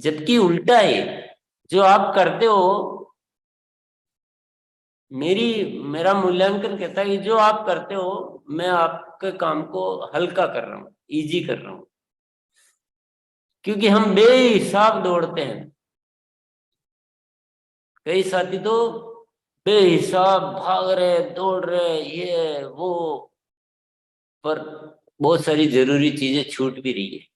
जबकि उल्टा है, जो आप करते हो, मेरा मूल्यांकन कहता है कि जो आप करते हो मैं आपके काम को हल्का कर रहा हूँ, इजी कर रहा हूँ। क्योंकि हम बेहिसाब दौड़ते हैं, कई साथी तो बेहिसाब भाग रहे, दौड़ रहे, ये वो, पर बहुत सारी जरूरी चीजें छूट भी रही है।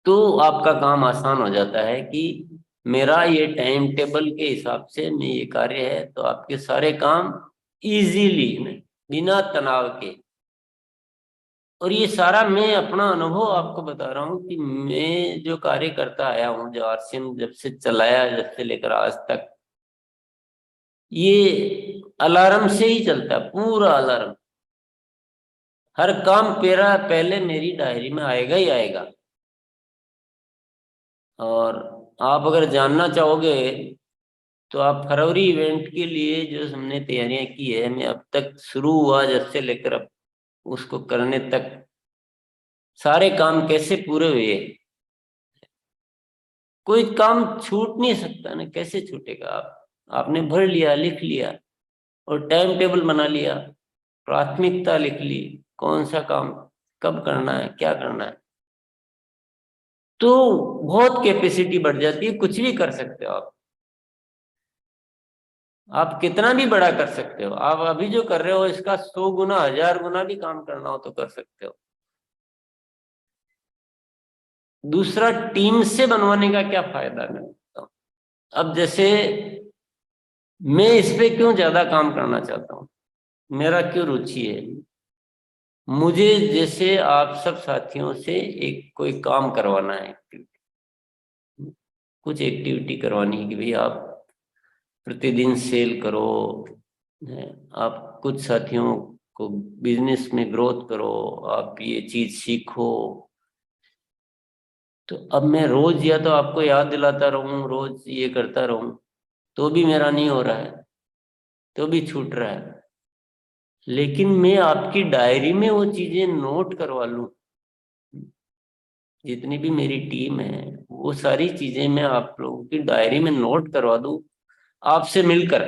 तो आपका काम आसान हो जाता है कि मेरा ये टाइम टेबल के हिसाब से मैं ये कार्य है, तो आपके सारे काम इजीली, बिना तनाव के। और ये सारा मैं अपना अनुभव आपको बता रहा हूँ कि मैं जो कार्य करता आया हूँ, जो आरसीएम जब से चलाया, जब से लेकर आज तक, ये अलार्म से ही चलता है, पूरा अलार्म। हर काम मेरा पहले मेरी डायरी में आएगा ही आएगा। और आप अगर जानना चाहोगे तो आप फरवरी इवेंट के लिए जो हमने तैयारियां की है, मैं अब तक शुरू हुआ जब से लेकर अब उसको करने तक सारे काम कैसे पूरे हुए, कोई काम छूट नहीं सकता ना। कैसे छूटेगा? आपने भर लिया, लिख लिया, और टाइम टेबल बना लिया, प्राथमिकता लिख ली, कौन सा काम कब करना है, क्या करना है, तो बहुत कैपेसिटी बढ़ जाती है। कुछ भी कर सकते हो आप कितना भी बड़ा कर सकते हो। आप अभी जो कर रहे हो इसका 100 गुना, 1000 गुना भी काम करना हो तो कर सकते हो। दूसरा, टीम से बनवाने का क्या फायदा, मैं बताता हूँ। अब जैसे मैं इस पे क्यों ज्यादा काम करना चाहता हूँ, मेरा क्यों रुचि है, मुझे जैसे आप सब साथियों से एक कोई काम करवाना है, कुछ एक्टिविटी करवानी है कि भाई आप प्रतिदिन सेल करो, है, आप कुछ साथियों को बिजनेस में ग्रोथ करो, आप ये चीज सीखो। तो अब मैं रोज या तो आपको याद दिलाता रहूं, रोज ये करता रहूं, तो भी मेरा नहीं हो रहा है, तो भी छूट रहा है। लेकिन मैं आपकी डायरी में वो चीजें नोट करवा लूं, जितनी भी मेरी टीम है वो सारी चीजें मैं आप लोगों की डायरी में नोट करवा दूं, आपसे मिलकर,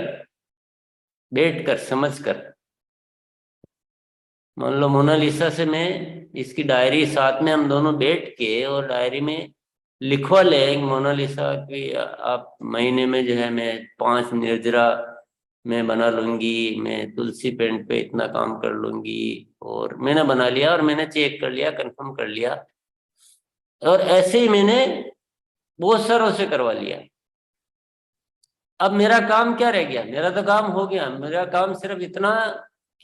बैठ कर, समझ कर। मान लो मोनालिसा से मैं इसकी डायरी साथ में हम दोनों बैठ के और डायरी में लिखवा ले मोनालिसा की, आप महीने में जो है मैं 5 निर्जरा मैं बना लूंगी, मैं तुलसी पेंट पे इतना काम कर लूंगी। और मैंने बना लिया और मैंने चेक कर लिया, कंफर्म कर लिया, और ऐसे ही मैंने बहुत सारों से करवा लिया। अब मेरा काम क्या रह गया? मेरा तो काम हो गया। मेरा काम सिर्फ इतना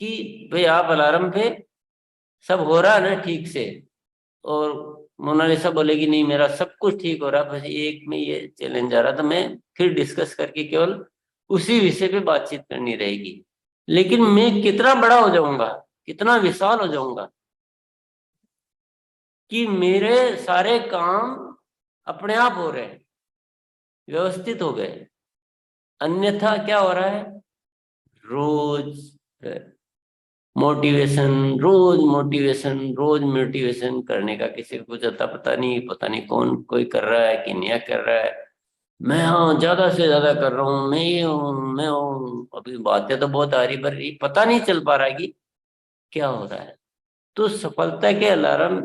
कि भाई आप अलार्म पे, सब हो रहा है ना ठीक से, और मोनालिसा बोलेगी नहीं मेरा सब कुछ ठीक हो रहा है, बस एक में ये चैलेंज आ रहा, तो मैं फिर डिस्कस करके केवल उसी विषय पे बातचीत करनी रहेगी। लेकिन मैं कितना बड़ा हो जाऊंगा, कितना विशाल हो जाऊंगा कि मेरे सारे काम अपने आप हो रहे हैं, व्यवस्थित हो गए। अन्यथा क्या हो रहा है? रोज मोटिवेशन, रोज मोटिवेशन, रोज मोटिवेशन करने का किसी को कुछ आता पता नहीं, पता नहीं कौन कोई कर रहा है कि नहीं कर रहा है। मैं हाँ ज्यादा से ज्यादा कर रहा हूँ, मैं ये हूँ, मैं हूँ। अभी बातें तो बहुत आ रही, पर ये पता नहीं चल पा रहा है कि क्या हो रहा है। तो सफलता के अलार्म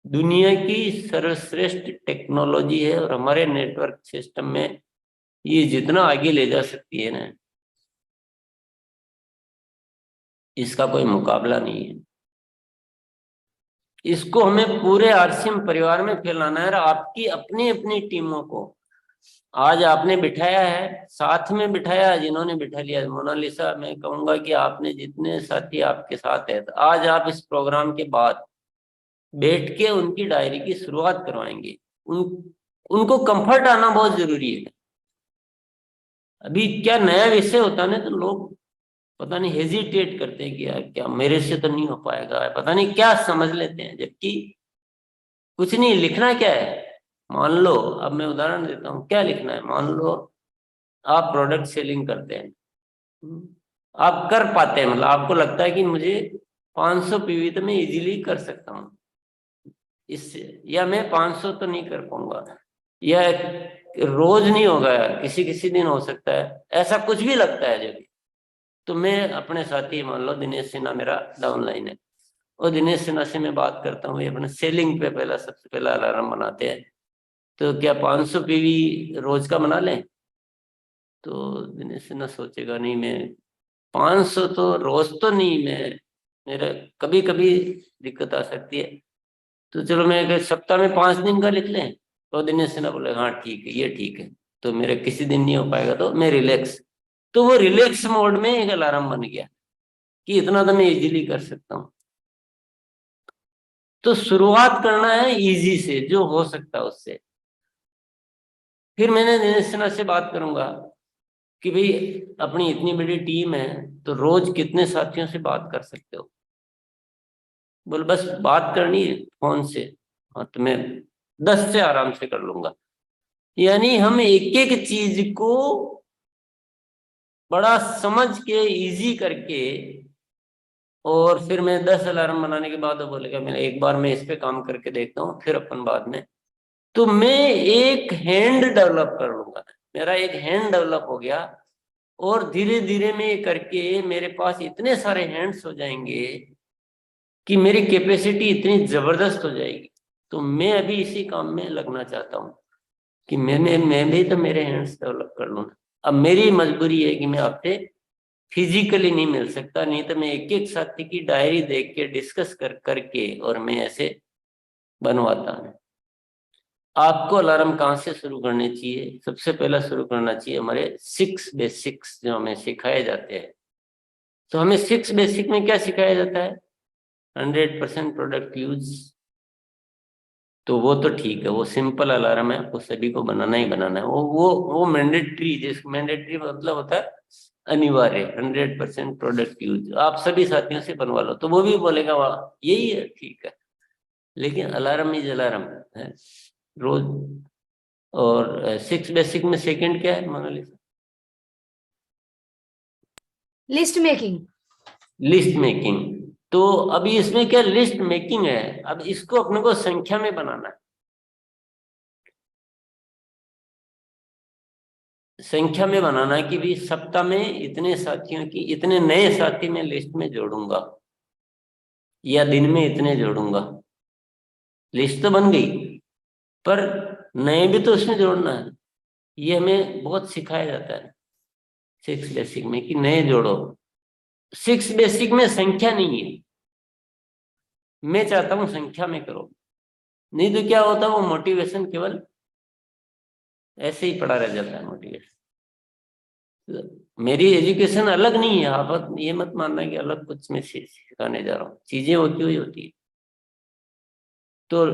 दुनिया की सर्वश्रेष्ठ टेक्नोलॉजी है, और हमारे नेटवर्क सिस्टम में ये जितना आगे ले जा सकती है ना, इसका कोई मुकाबला नहीं है। इसको हमें पूरे आरसीएम परिवार में फैलाना है, और आपकी अपनी अपनी टीमों को आज आपने बिठाया है, साथ में बिठाया है, जिन्होंने बिठा लिया। मोनालिसा, मैं कहूंगा कि आपने जितने साथी आपके साथ है, तो आज आप इस प्रोग्राम के बाद बैठ के उनकी डायरी की शुरुआत करवाएंगे। उनको कंफर्ट आना बहुत जरूरी है। अभी क्या नया विषय होता है ना, तो लोग पता नहीं हेजिटेट करते हैं कि यार क्या मेरे से तो नहीं हो पाएगा, पता नहीं क्या समझ लेते हैं, जबकि कुछ नहीं। लिखना क्या है? मान लो, अब मैं उदाहरण देता हूँ, क्या लिखना है? मान लो आप प्रोडक्ट सेलिंग करते हैं, आप कर पाते हैं, मतलब आपको लगता है कि मुझे 500 पीवी तो मैं इजीली कर सकता हूँ, इससे, या मैं 500 तो नहीं कर पाऊंगा, या रोज नहीं होगा यार, किसी किसी दिन हो सकता है, ऐसा कुछ भी लगता है जब, तो मैं अपने साथी, मान लो दिनेश सिन्हा मेरा डाउनलाइन है, और दिनेश सिन्हा से मैं बात करता हूँ, ये अपने सेलिंग पे पहला सबसे पहला अलार्म बनाते हैं, तो क्या 500 पीवी रोज का बना लें? तो दिनेश सिन्हा सोचेगा नहीं, मैं 500 तो रोज तो नहीं, मैं मेरा कभी कभी दिक्कत आ सकती है, तो चलो मैं एक सप्ताह में 5 दिन का लिख लें। तो दिनेश सिन्हा बोले हाँ ठीक है, ये ठीक है, तो मेरे किसी दिन नहीं हो पाएगा तो मैं रिलैक्स, तो वो रिलैक्स मोड में एक अलार्म बन गया कि इतना तो मैं इजीली कर सकता हूँ। तो शुरुआत करना है इजी से, जो हो सकता है उससे। फिर मैंने दिनेश सिन्हा से बात करूंगा कि भाई अपनी इतनी बड़ी टीम है, तो रोज कितने साथियों से बात कर सकते हो? बोल बस बात करनी है फोन से, हाँ तो मैं 10 से आराम से कर लूंगा। यानी हम एक एक चीज को बड़ा समझ के इजी करके, और फिर मैं 10 अलार्म बनाने के बाद वो बोलेगा मैं एक बार मैं इस पे काम करके देखता हूँ, फिर अपन बाद में, तो मैं एक हैंड डेवलप कर लूंगा, मेरा एक हैंड डेवलप हो गया, और धीरे धीरे में ये करके मेरे पास इतने सारे हैंड्स हो जाएंगे कि मेरी कैपेसिटी इतनी जबरदस्त हो जाएगी। तो मैं अभी इसी काम में लगना चाहता हूँ कि मैं भी तो मेरे हैंड्स डेवलप कर लूँ। अब मेरी मजबूरी है कि मैं आपसे फिजिकली नहीं मिल सकता, नहीं तो मैं एक एक साथी की डायरी देख के डिस्कस कर करके और मैं ऐसे बनवाता हूँ। आपको अलार्म कहाँ से शुरू करने चाहिए? सबसे पहला शुरू करना चाहिए हमारे 6 बेसिक्स जो हमें सिखाए जाते हैं। तो हमें 6 बेसिक में क्या सिखाया जाता है? 100% प्रोडक्ट यूज, तो वो तो ठीक है, वो सिंपल अलार्म है, वो सभी को बनाना ही बनाना है, वो मैंडेटरी, जिस मैंडेटरी मतलब होता है अनिवार्य, 100% प्रोडक्ट यूज आप सभी साथियों से बनवा लो, तो वो भी बोलेगा वाह यही है ठीक है। लेकिन अलार्म इज अलार्म है रोज। और 6 बेसिक में सेकंड क्या है Monalisa? List making. List making. तो अभी इसमें क्या लिस्ट मेकिंग है, अब इसको अपने को संख्या में बनाना है, संख्या में बनाना है कि भी सप्ताह में इतने साथियों की, इतने नए साथी मैं लिस्ट में जोड़ूंगा, या दिन में इतने जोड़ूंगा। लिस्ट तो बन गई, पर नए भी तो उसमें जोड़ना है, ये हमें बहुत सिखाया जाता है 6 बेसिक में कि नए जोड़ो। 6 बेसिक में संख्या नहीं है, मैं चाहता हूं संख्या में करो, नहीं तो क्या होता है वो मोटिवेशन केवल ऐसे ही पड़ा रह जाता है मोटिवेशन। मेरी एजुकेशन अलग नहीं है, आप ये मत मानना कि अलग कुछ मैं सिखाने जा रहा हूँ, चीजें होती हुई होती है। तो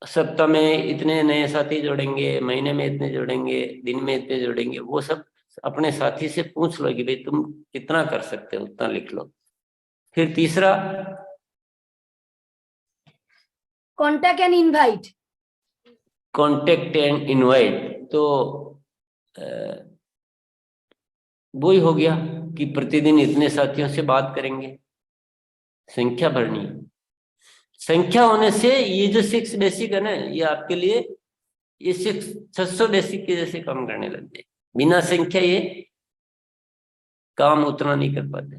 सप्ताह में इतने नए साथी जोड़ेंगे, महीने में इतने जोड़ेंगे, दिन में इतने जोड़ेंगे, वो सब अपने साथी से पूछ लो कि भाई तुम कितना कर सकते हो, उतना लिख लो। फिर तीसरा, contact and invite. Contact and invite. तो वो ही हो गया कि प्रतिदिन इतने साथियों से बात करेंगे, संख्या भरनी है। संख्या होने से ये जो 6 बेसिक है ना, ये आपके लिए ये 600 बेसिक के जैसे काम करने लग जाए। बिना संख्या ये काम उतना नहीं कर पाते।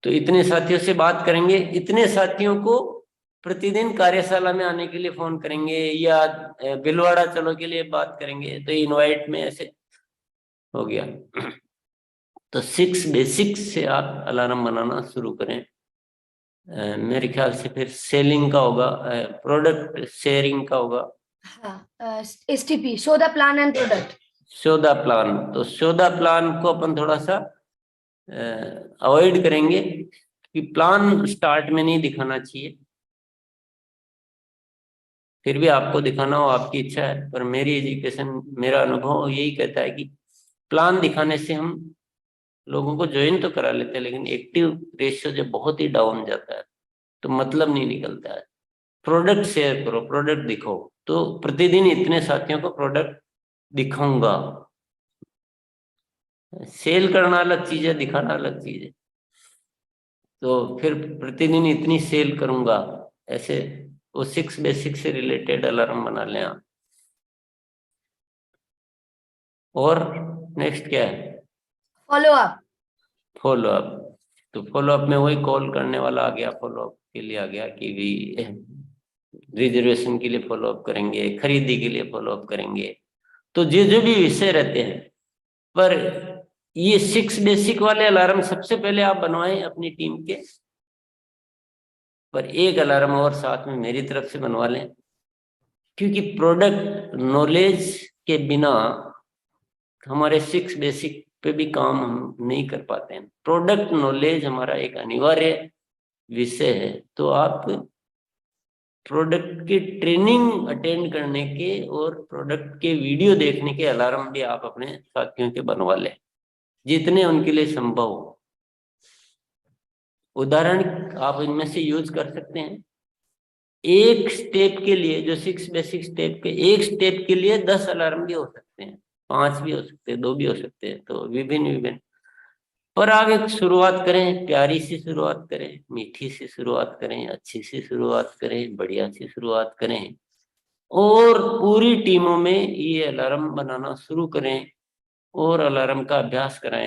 तो इतने साथियों से बात करेंगे, इतने साथियों को प्रतिदिन कार्यशाला में आने के लिए फोन करेंगे, या बिलवाड़ा चलो के लिए बात करेंगे, तो इनवाइट में ऐसे हो गया। तो 6 बेसिक्स से आप अलार्म बनाना शुरू करें। मेरे ख्याल से फिर सेलिंग का होगा, प्रोडक्ट शेयरिंग का होगा। हाँ, STP, show the plan and product. Show the plan, तो शो द प्लान को अपन थोड़ा सा अवॉइड करेंगे कि प्लान स्टार्ट में नहीं दिखाना चाहिए, फिर भी आपको दिखाना हो आपकी इच्छा है, पर मेरी एजुकेशन, मेरा अनुभव यही कहता है कि प्लान दिखाने से हम लोगों को ज्वाइन तो करा लेते हैं, लेकिन एक्टिव रेशियो जब बहुत ही डाउन जाता है तो मतलब नहीं निकलता है। प्रोडक्ट शेयर करो, प्रोडक्ट दिखाओ, तो प्रतिदिन इतने साथियों को प्रोडक्ट दिखाऊंगा। सेल करना अलग चीज है, दिखाना अलग चीज है। तो फिर प्रतिदिन इतनी सेल करूंगा, ऐसे वो 6 बेसिक से रिलेटेड अलार्म बना लें आप। और नेक्स्ट क्या है? Follow up. Follow up. तो फॉलो अप में वही कॉल करने वाला आ गया, फॉलो अप के लिए आ गया कि भी रिजर्वेशन के लिए फॉलो अप करेंगे, खरीदी के लिए फॉलो अप करेंगे। तो जो भी विषय रहते हैं, पर ये 6 बेसिक वाले अलार्म सबसे पहले आप बनवाएं अपनी टीम के, पर एक अलार्म और साथ में मेरी तरफ से बनवा लें, क्योंकि प्रोडक्ट नॉलेज के बिना हमारे 6 बेसिक पे भी काम हम नहीं कर पाते हैं। प्रोडक्ट नॉलेज हमारा एक अनिवार्य विषय है। तो आप प्रोडक्ट की ट्रेनिंग अटेंड करने के और प्रोडक्ट के वीडियो देखने के अलार्म भी आप अपने साथियों के बनवा लें, जितने उनके लिए संभव हो। उदाहरण आप इनमें से यूज कर सकते हैं। एक स्टेप के लिए, जो 6 बेसिक स्टेप के, एक स्टेप के लिए 10 अलार्म भी हो सकते हैं, 5 भी हो सकते हैं, 2 भी हो सकते हैं। तो विभिन्न विभिन्न, पर आप एक शुरुआत करें, प्यारी सी शुरुआत करें, मीठी सी शुरुआत करें, अच्छी सी शुरुआत करें, बढ़िया सी शुरुआत करें, और पूरी टीमों में ये अलार्म बनाना शुरू करें और अलार्म का अभ्यास कराएं।